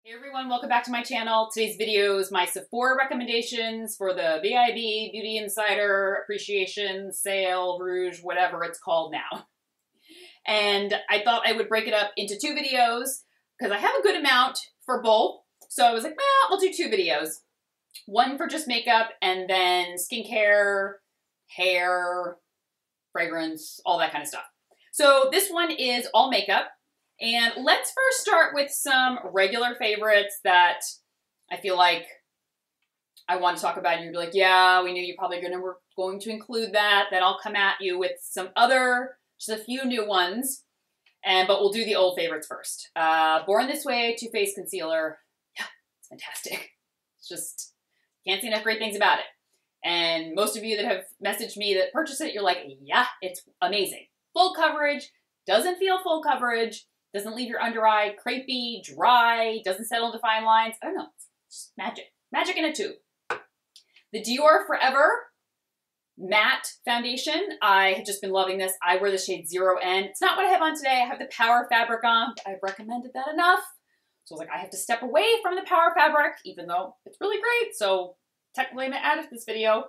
Hey everyone, welcome back to my channel. Today's video is my Sephora recommendations for the BIB Beauty Insider Appreciation Sale, Rouge, whatever it's called now. And I thought I would break it up into two videos because I have a good amount for both. So I was like, well, I'll do two videos. One for just makeup and then skincare, hair, fragrance, all that kind of stuff. So this one is all makeup. And let's first start with some regular favorites that I feel like I want to talk about. And you'll be like, yeah, we knew you probably were going to include that. Then I'll come at you with some other, just a few new ones. But we'll do the old favorites first. Born This Way Too Faced Concealer. Yeah, it's fantastic. It's just, can't say enough great things about it. And most of you that have messaged me that purchased it, you're like, yeah, it's amazing. Full coverage, doesn't feel full coverage. Doesn't leave your under eye crepey, dry, doesn't settle into fine lines. I don't know. It's just magic. Magic in a tube. The Dior Forever Matte Foundation. I have just been loving this. I wear the shade 0N. It's not what I have on today. I have the Power Fabric on. I've recommended that enough. So I was like, I have to step away from the Power Fabric, even though it's really great. So technically I'm going to add it to this video.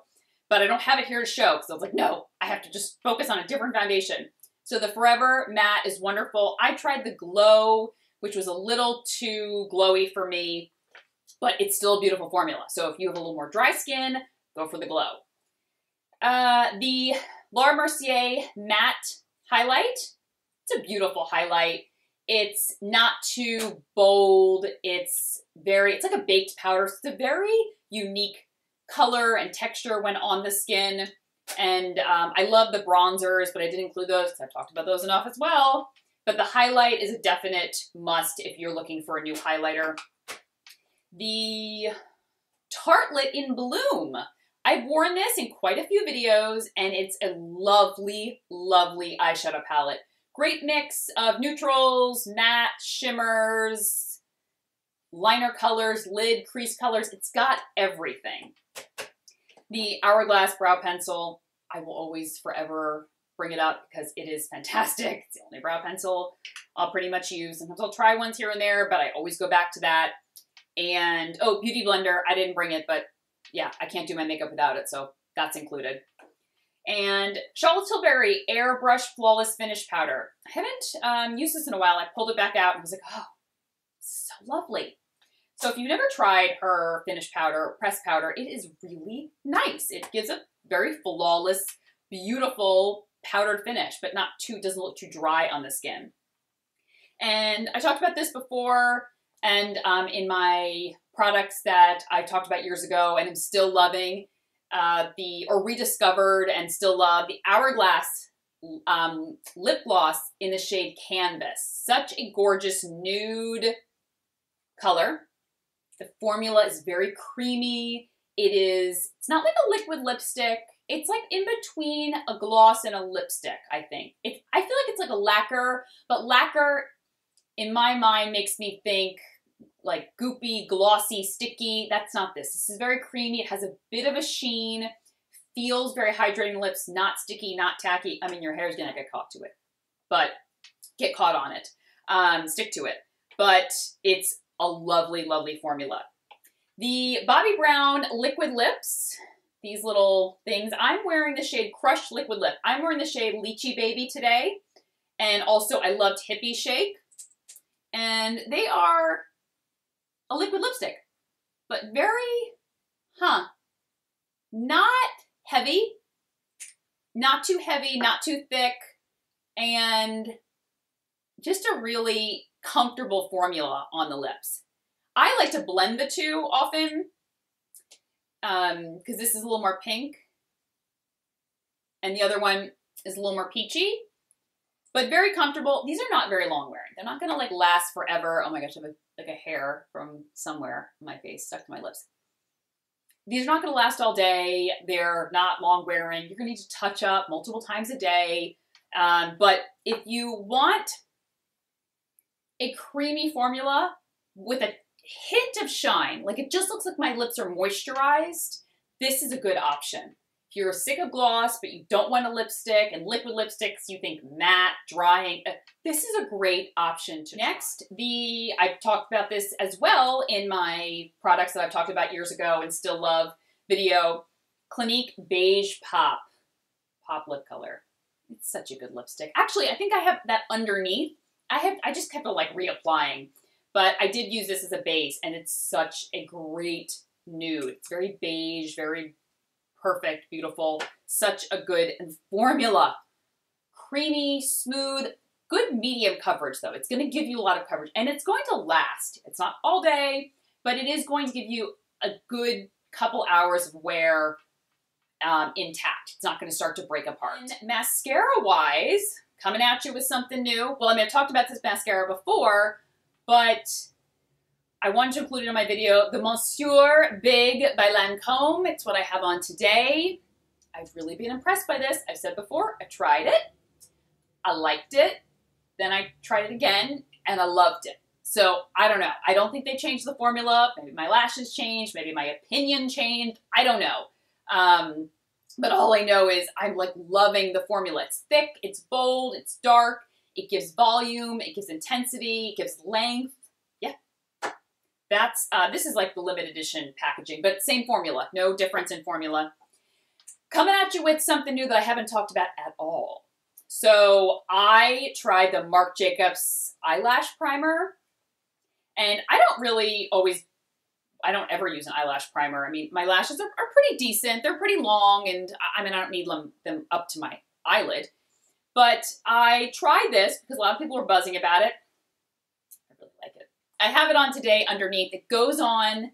But I don't have it here to show because I was like, no, I have to just focus on a different foundation. So the Forever Matte is wonderful. I tried the Glow, which was a little too glowy for me, but it's still a beautiful formula. So if you have a little more dry skin, go for the Glow. The Laura Mercier Matte Highlight. It's a beautiful highlight. It's not too bold. It's like a baked powder. So it's a very unique color and texture when on the skin. And I love the bronzers, but I didn't include those because I've talked about those enough as well. But the highlight is a definite must if you're looking for a new highlighter. The Tartelette in Bloom. I've worn this in quite a few videos, and it's a lovely, lovely eyeshadow palette. Great mix of neutrals, matte, shimmers, liner colors, lid, crease colors. It's got everything. The Hourglass Brow Pencil, I will always forever bring it up because it is fantastic. It's the only brow pencil I'll pretty much use. Sometimes I'll try ones here and there, but I always go back to that. And, oh, Beauty Blender, I didn't bring it, but yeah, I can't do my makeup without it, so that's included. And Charlotte Tilbury Airbrushed Flawless Finish Powder. I haven't used this in a while. I pulled it back out and was like, oh, so lovely. So if you've never tried her finish powder, pressed powder, it is really nice. It gives a very flawless, beautiful powdered finish, but doesn't look too dry on the skin. And I talked about this before, and in my products that I talked about years ago and I'm still loving, or rediscovered and still love, the Hourglass Lip Gloss in the shade Canvas. Such a gorgeous nude color. The formula is very creamy. It's not like a liquid lipstick. It's like in between a gloss and a lipstick, I think. I feel like it's like a lacquer, but lacquer in my mind makes me think like goopy, glossy, sticky. That's not this. This is very creamy. It has a bit of a sheen, feels very hydrating lips, not sticky, not tacky. I mean, your hair's gonna get caught to it, but get caught on it. Stick to it. But it's a lovely, lovely formula. The Bobbi Brown Liquid Lips, these little things. I'm wearing the shade Crushed Liquid Lip. I'm wearing the shade Lychee Baby today. And also I loved Hippie Shake. And they are a liquid lipstick, but very, not heavy, not too heavy, not too thick, and just a really comfortable formula on the lips. I like to blend the two often because this is a little more pink and the other one is a little more peachy, but very comfortable. These are not very long wearing. They're not going to like last forever. Oh my gosh, I have like a hair from somewhere on my face stuck to my lips. These are not going to last all day. They're not long wearing. You're going to need to touch up multiple times a day. But if you want a creamy formula with a hint of shine, like it just looks like my lips are moisturized, this is a good option. If you're sick of gloss, but you don't want a lipstick, and liquid lipsticks, you think matte, drying, this is a great option to Next, I've talked about this as well in my products that I've talked about years ago and still love video, Clinique Beige Pop lip color. It's such a good lipstick. Actually, I think I have that underneath. I just kept like reapplying, but I did use this as a base, and it's such a great nude. It's very beige, very perfect, beautiful, such a good formula. Creamy, smooth, good medium coverage though. It's going to give you a lot of coverage, and it's going to last. It's not all day, but it is going to give you a good couple hours of wear intact. It's not going to start to break apart. And mascara-wise, coming at you with something new. Well, I mean, I've talked about this mascara before, but I wanted to include it in my video. The Mercier Big by Lancome. It's what I have on today. I've really been impressed by this. I've said before, I tried it. I liked it. Then I tried it again, and I loved it. So, I don't know. I don't think they changed the formula. Maybe my lashes changed. Maybe my opinion changed. I don't know. But all I know is I'm like loving the formula. It's thick, it's bold, it's dark, it gives volume, it gives intensity, it gives length. Yeah. This is like the limited edition packaging, but same formula, no difference in formula. Coming at you with something new that I haven't talked about at all. So I tried the Marc Jacobs Eyelash Primer, and I don't ever use an eyelash primer. I mean, my lashes are pretty decent. They're pretty long, and I mean, I don't need them up to my eyelid. But I tried this because a lot of people were buzzing about it. I really like it. I have it on today underneath. It goes on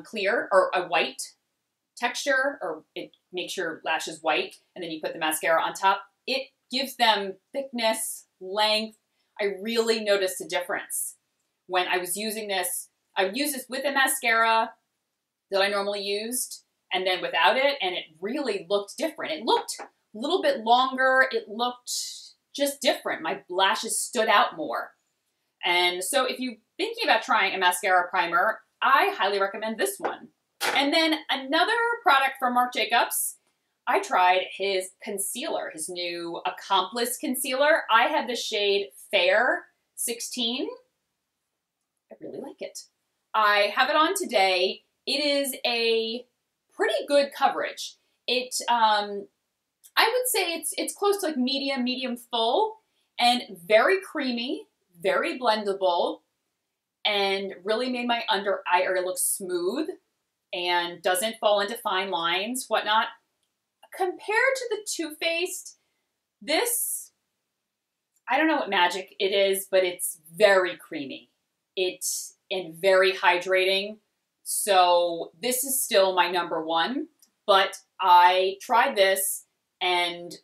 clear or a white texture, or it makes your lashes white, and then you put the mascara on top. It gives them thickness, length. I really noticed a difference when I was using this. I would use this with a mascara that I normally used, and then without it, and it really looked different. It looked a little bit longer. It looked just different. My lashes stood out more. And so if you're thinking about trying a mascara primer, I highly recommend this one. And then another product from Marc Jacobs, I tried his concealer, his new Accomplice concealer. I have the shade Fair 16. I really like it. I have it on today. It is a pretty good coverage. I would say it's close to like medium full, and very creamy, very blendable, and really made my under eye area look smooth and doesn't fall into fine lines, whatnot. Compared to the Too Faced, this, I don't know what magic it is, but it's very creamy. And very hydrating. So this is still my #1, but I tried this and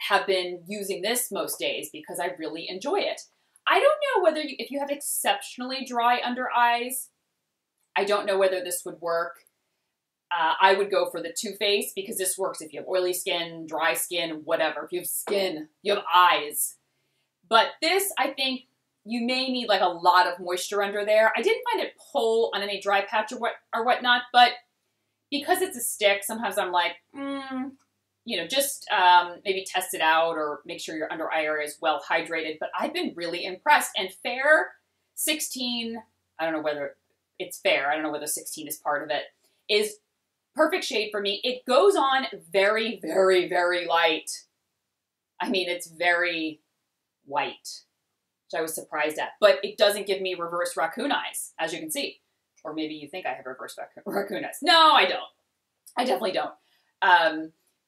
have been using this most days because I really enjoy it. I don't know whether if you have exceptionally dry under eyes, I don't know whether this would work. I would go for the Too Faced because this works if you have oily skin, dry skin, whatever. If you have skin, you have eyes. But this, I think, you may need like a lot of moisture under there. I didn't find it pull on any dry patch or whatnot, but because it's a stick, sometimes I'm like, you know, just maybe test it out or make sure your under eye area is well hydrated. But I've been really impressed. And Fair 16, I don't know whether it's Fair, I don't know whether 16 is part of it, is perfect shade for me. It goes on very, very, very light. I mean, it's very white, which I was surprised at. But it doesn't give me reverse raccoon eyes, as you can see. Or maybe you think I have reverse raccoon eyes. No, I don't. I definitely don't.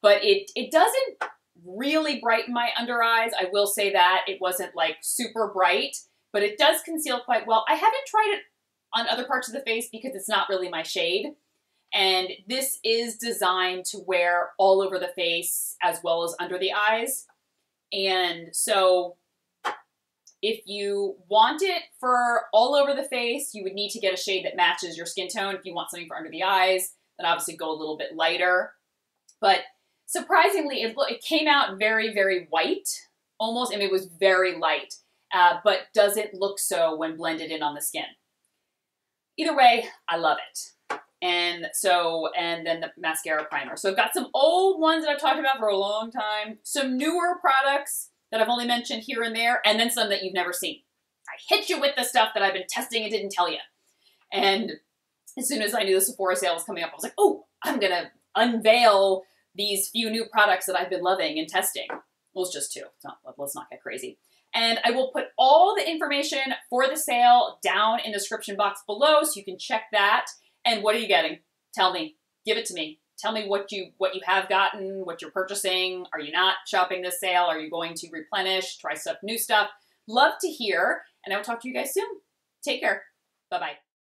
But it doesn't really brighten my under eyes. I will say that. It wasn't like super bright, but it does conceal quite well. I haven't tried it on other parts of the face because it's not really my shade. And this is designed to wear all over the face as well as under the eyes. And so if you want it for all over the face, you would need to get a shade that matches your skin tone. If you want something for under the eyes, then obviously go a little bit lighter. But surprisingly, it came out very, very white, almost. I mean, it was very light, but doesn't look so when blended in on the skin. Either way, I love it. And then the mascara primer. So I've got some old ones that I've talked about for a long time, some newer products that I've only mentioned here and there, and then some that you've never seen. I hit you with the stuff that I've been testing and didn't tell you. And as soon as I knew the Sephora sale was coming up, I was like, oh, I'm going to unveil these few new products that I've been loving and testing. Well, it's just two. Let's not get crazy. And I will put all the information for the sale down in the description box below so you can check that. And what are you getting? Tell me. Give it to me. Tell me what you have gotten, what you're purchasing. Are you not shopping this sale? Are you going to replenish, try new stuff? Love to hear. And I will talk to you guys soon. Take care. Bye-bye.